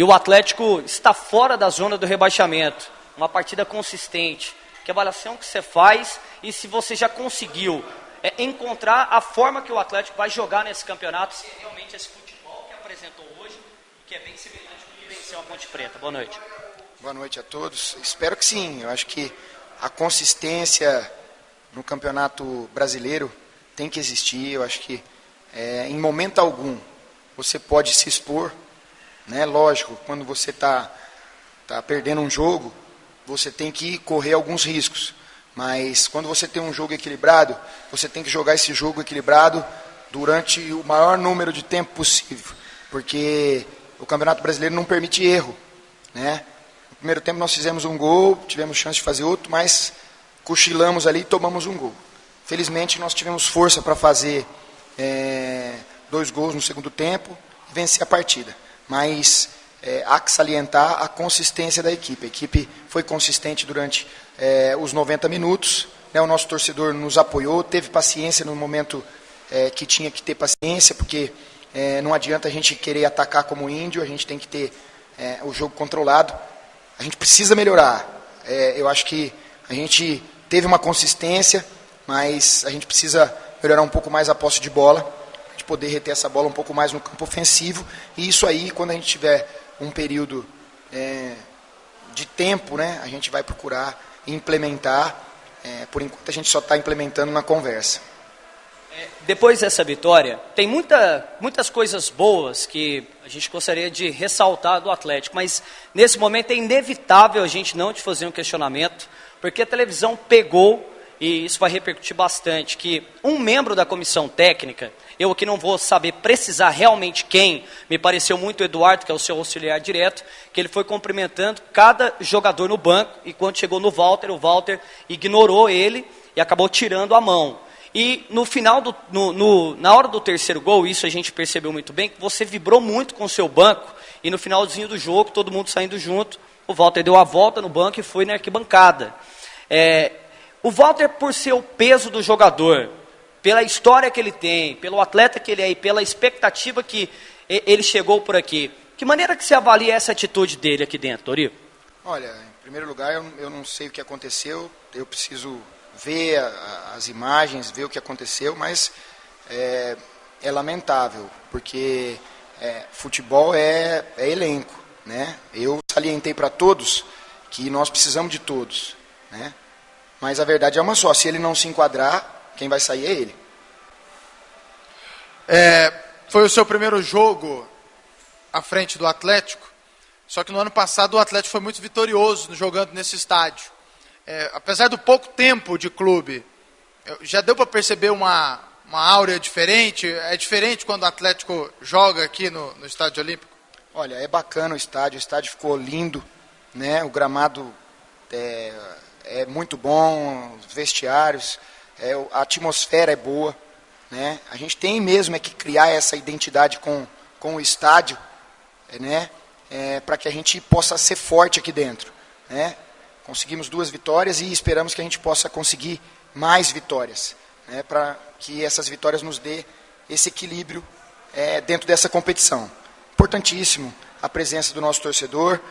E o Atlético está fora da zona do rebaixamento. Uma partida consistente. Que avaliação que você faz e se você já conseguiu encontrar a forma que o Atlético vai jogar nesse campeonato, se realmente esse futebol que apresentou hoje, que é bem semelhante com o que venceu a Ponte Preta. Boa noite. Boa noite a todos. Espero que sim. Eu acho que a consistência no campeonato brasileiro tem que existir. Eu acho que em momento algum você pode se expor, né? Lógico, quando você tá perdendo um jogo, você tem que correr alguns riscos. Mas quando você tem um jogo equilibrado, você tem que jogar esse jogo equilibrado durante o maior número de tempo possível. Porque o Campeonato Brasileiro não permite erro, né? No primeiro tempo nós fizemos um gol, tivemos chance de fazer outro, mas cochilamos ali e tomamos um gol. Felizmente nós tivemos força para fazer 2 gols no segundo tempo e vencer a partida. Mas há que salientar a consistência da equipe. A equipe foi consistente durante os 90 minutos. Né? O nosso torcedor nos apoiou, teve paciência no momento que tinha que ter paciência, porque não adianta a gente querer atacar como índio, a gente tem que ter o jogo controlado. A gente precisa melhorar. Eu acho que a gente teve uma consistência, mas a gente precisa melhorar um pouco mais a posse de bola, a gente poder reter essa bola um pouco mais no campo ofensivo. E isso aí, quando a gente tiver um período de tempo, né, a gente vai procurar implementar. Por enquanto a gente só está implementando na conversa. Depois dessa vitória, tem muitas coisas boas que a gente gostaria de ressaltar do Atlético, mas nesse momento é inevitável a gente não te fazer um questionamento, porque a televisão pegou, e isso vai repercutir bastante, que um membro da comissão técnica, eu aqui não vou saber precisar realmente quem, me pareceu muito o Eduardo, que é o seu auxiliar direto, que ele foi cumprimentando cada jogador no banco, e quando chegou no Walter, o Walter ignorou ele e acabou tirando a mão. E no final, na hora do terceiro gol, isso a gente percebeu muito bem, que você vibrou muito com o seu banco, e no finalzinho do jogo, todo mundo saindo junto, o Walter deu a volta no banco e foi na arquibancada. O Walter, por ser o peso do jogador, pela história que ele tem, pelo atleta que ele é e pela expectativa que ele chegou por aqui, que maneira que você avalia essa atitude dele aqui dentro, Dorival? Olha, em primeiro lugar, eu não sei o que aconteceu, eu preciso ver as imagens, ver o que aconteceu, mas é lamentável, porque futebol é elenco, né? Eu salientei para todos que nós precisamos de todos, né? Mas a verdade é uma só, se ele não se enquadrar, quem vai sair é ele. Foi o seu primeiro jogo à frente do Atlético, só que no ano passado o Atlético foi muito vitorioso jogando nesse estádio. Apesar do pouco tempo de clube, já deu para perceber uma áurea diferente? É diferente quando o Atlético joga aqui no Estádio Olímpico? Olha, é bacana o estádio ficou lindo, né? O gramado é muito bom, os vestiários, a atmosfera é boa, né? A gente tem mesmo que criar essa identidade com o estádio, né? Para que a gente possa ser forte aqui dentro, né? Conseguimos 2 vitórias e esperamos que a gente possa conseguir mais vitórias, né, para que essas vitórias nos dê esse equilíbrio dentro dessa competição. Importantíssimo a presença do nosso torcedor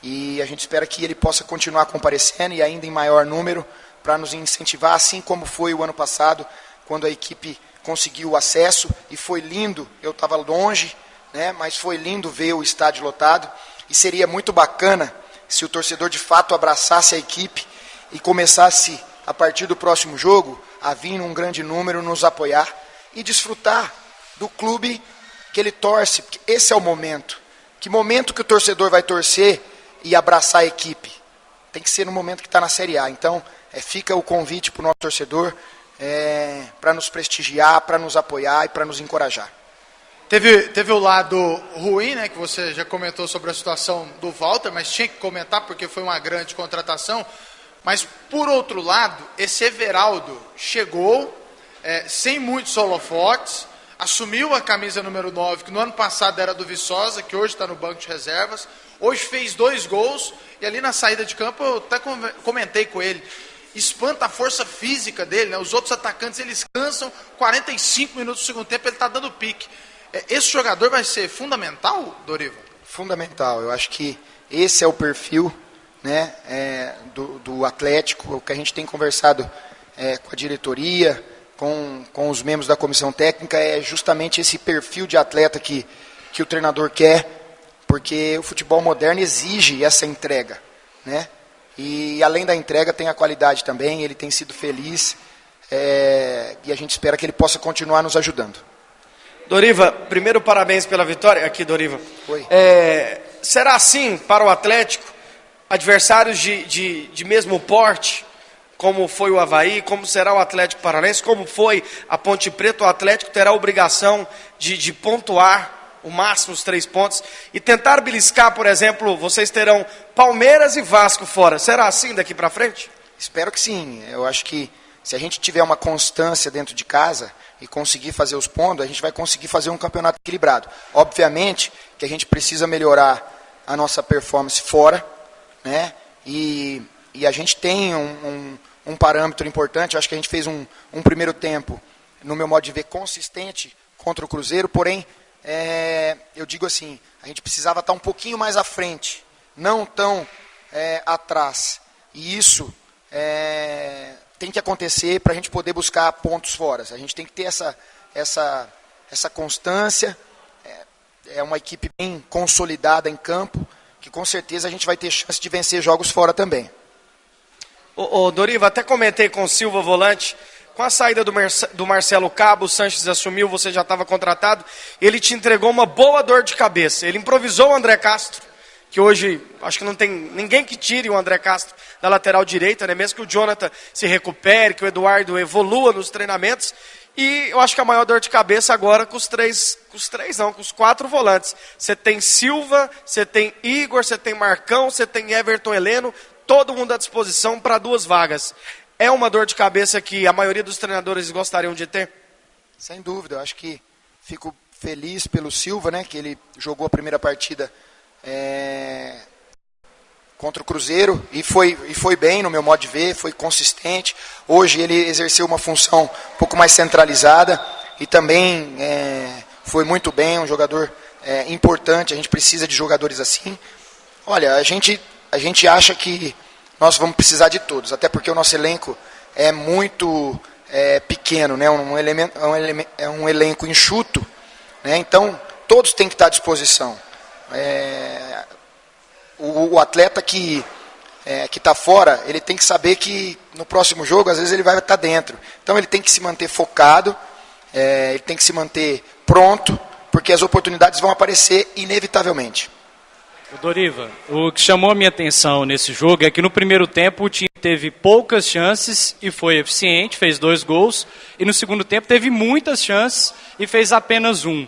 e a gente espera que ele possa continuar comparecendo e ainda em maior número para nos incentivar, assim como foi o ano passado, quando a equipe conseguiu o acesso e foi lindo, eu estava longe, né, mas foi lindo ver o estádio lotado e seria muito bacana se o torcedor de fato abraçasse a equipe e começasse, a partir do próximo jogo, a vir num grande número, nos apoiar e desfrutar do clube que ele torce, porque esse é o momento. Que momento que o torcedor vai torcer e abraçar a equipe? Tem que ser no momento que está na Série A. Então, fica o convite para o nosso torcedor para nos prestigiar, para nos apoiar e para nos encorajar. Teve o lado ruim, né, que você já comentou sobre a situação do Walter, mas tinha que comentar porque foi uma grande contratação. Mas, por outro lado, esse Everaldo chegou sem muitos holofotes, assumiu a camisa número 9, que no ano passado era do Viçosa, que hoje está no banco de reservas. Hoje fez 2 gols e ali na saída de campo eu até comentei com ele. Espanta a força física dele, né? Os outros atacantes eles cansam, 45 minutos do segundo tempo ele está dando pique. Esse jogador vai ser fundamental, Dorival? fundamental. Eu acho que esse é o perfil, né, do Atlético, o que a gente tem conversado com a diretoria, com os membros da comissão técnica, é justamente esse perfil de atleta que o treinador quer, porque o futebol moderno exige essa entrega, né? E além da entrega tem a qualidade também, ele tem sido feliz, e a gente espera que ele possa continuar nos ajudando. Doriva, primeiro parabéns pela vitória. Aqui, Doriva. Oi. Será assim para o Atlético, adversários de mesmo porte, como foi o Avaí, como será o Atlético Paranaense, como foi a Ponte Preta? O Atlético terá a obrigação de pontuar o máximo os 3 pontos e tentar beliscar, por exemplo, vocês terão Palmeiras e Vasco fora. Será assim daqui para frente? Espero que sim. Eu acho que se a gente tiver uma constância dentro de casa e conseguir fazer os pontos, a gente vai conseguir fazer um campeonato equilibrado. Obviamente que a gente precisa melhorar a nossa performance fora, né? E a gente tem um parâmetro importante. Eu acho que a gente fez um primeiro tempo, no meu modo de ver, consistente contra o Cruzeiro, porém, eu digo assim, a gente precisava estar um pouquinho mais à frente, não tão atrás. E isso tem que acontecer para a gente poder buscar pontos fora. A gente tem que ter essa constância. É uma equipe bem consolidada em campo, que com certeza a gente vai ter chance de vencer jogos fora também. Ô Doriva, até comentei com o Silva, volante, com a saída do Marcelo Cabo, o Sanches assumiu, você já estava contratado, ele te entregou uma boa dor de cabeça. Ele improvisou o André Castro, que hoje acho que não tem ninguém que tire o André Castro da lateral direita, né? Mesmo que o Jonathan se recupere, que o Eduardo evolua nos treinamentos. E eu acho que a maior dor de cabeça agora com os 4 volantes. Você tem Silva, você tem Igor, você tem Marcão, você tem Everton Heleno, todo mundo à disposição para 2 vagas. É uma dor de cabeça que a maioria dos treinadores gostariam de ter? Sem dúvida, eu acho que fico feliz pelo Silva, né, que ele jogou a primeira partida contra o Cruzeiro e foi bem, no meu modo de ver, foi consistente. Hoje ele exerceu uma função um pouco mais centralizada e também foi muito bem, um jogador importante. A gente precisa de jogadores assim. Olha, a gente acha que nós vamos precisar de todos, até porque o nosso elenco é muito pequeno, né? É um elenco enxuto, né? Então todos têm que estar à disposição. O atleta que está fora, ele tem que saber que no próximo jogo, às vezes, ele vai estar dentro. Então ele tem que se manter focado, ele tem que se manter pronto, porque as oportunidades vão aparecer inevitavelmente. Doriva, o que chamou a minha atenção nesse jogo é que no primeiro tempo o time teve poucas chances e foi eficiente, fez 2 gols, e no segundo tempo teve muitas chances e fez apenas 1.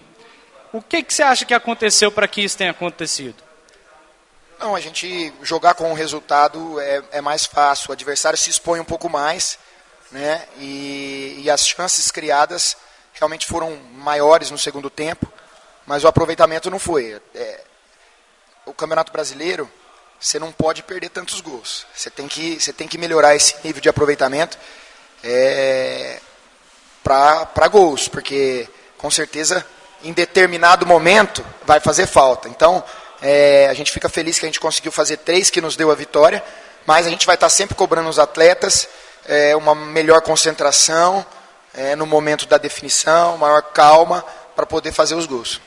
O que você acha que aconteceu para que isso tenha acontecido? Não, a gente jogar com o resultado é mais fácil, o adversário se expõe um pouco mais, né? E as chances criadas realmente foram maiores no segundo tempo, mas o aproveitamento não foi. O Campeonato Brasileiro, você não pode perder tantos gols. Você tem que melhorar esse nível de aproveitamento para gols, porque com certeza em determinado momento vai fazer falta. Então a gente fica feliz que a gente conseguiu fazer 3, que nos deu a vitória, mas a gente vai estar sempre cobrando os atletas uma melhor concentração no momento da definição, maior calma para poder fazer os gols.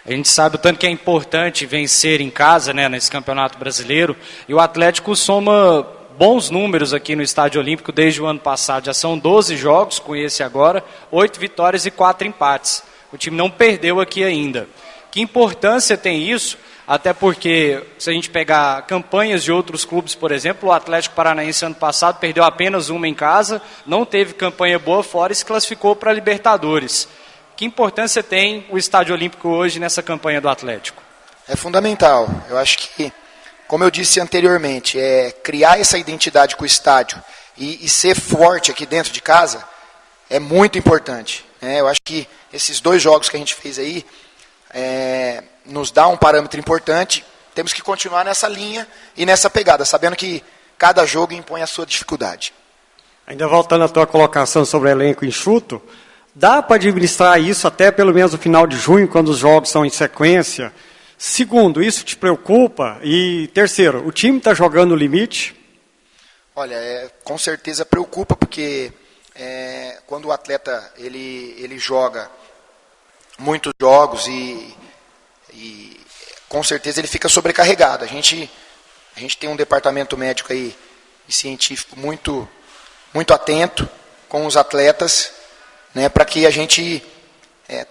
A gente sabe o tanto que é importante vencer em casa, né, nesse Campeonato Brasileiro, e o Atlético soma bons números aqui no Estádio Olímpico desde o ano passado. Já são 12 jogos com esse agora, 8 vitórias e 4 empates. O time não perdeu aqui ainda. Que importância tem isso? Até porque, se a gente pegar campanhas de outros clubes, por exemplo, o Atlético Paranaense ano passado perdeu apenas uma em casa, não teve campanha boa fora e se classificou para a Libertadores. Que importância tem o Estádio Olímpico hoje nessa campanha do Atlético? É fundamental. Eu acho que, como eu disse anteriormente, criar essa identidade com o estádio e ser forte aqui dentro de casa é muito importante. Eu acho que esses 2 jogos que a gente fez aí nos dá um parâmetro importante. Temos que continuar nessa linha e nessa pegada, sabendo que cada jogo impõe a sua dificuldade. Ainda voltando à tua colocação sobre o elenco enxuto, dá para administrar isso até pelo menos no final de junho, quando os jogos são em sequência, Segundo, isso te preocupa? E terceiro, o time está jogando no limite? Olha, com certeza preocupa, porque quando o atleta ele joga muitos jogos e com certeza ele fica sobrecarregado. A gente tem um departamento médico aí e científico muito atento com os atletas, né, para que a gente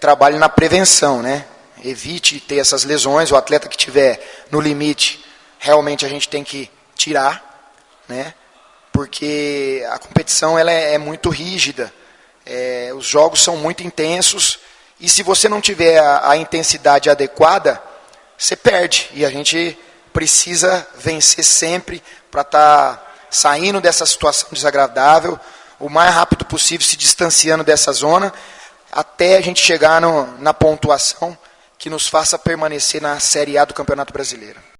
trabalhe na prevenção, né, evite ter essas lesões. O atleta que tiver no limite, realmente a gente tem que tirar, né, porque a competição ela é muito rígida, os jogos são muito intensos, e se você não tiver a intensidade adequada, você perde, e a gente precisa vencer sempre para estar saindo dessa situação desagradável, o mais rápido possível, se distanciando dessa zona, até a gente chegar na pontuação que nos faça permanecer na Série A do Campeonato Brasileiro.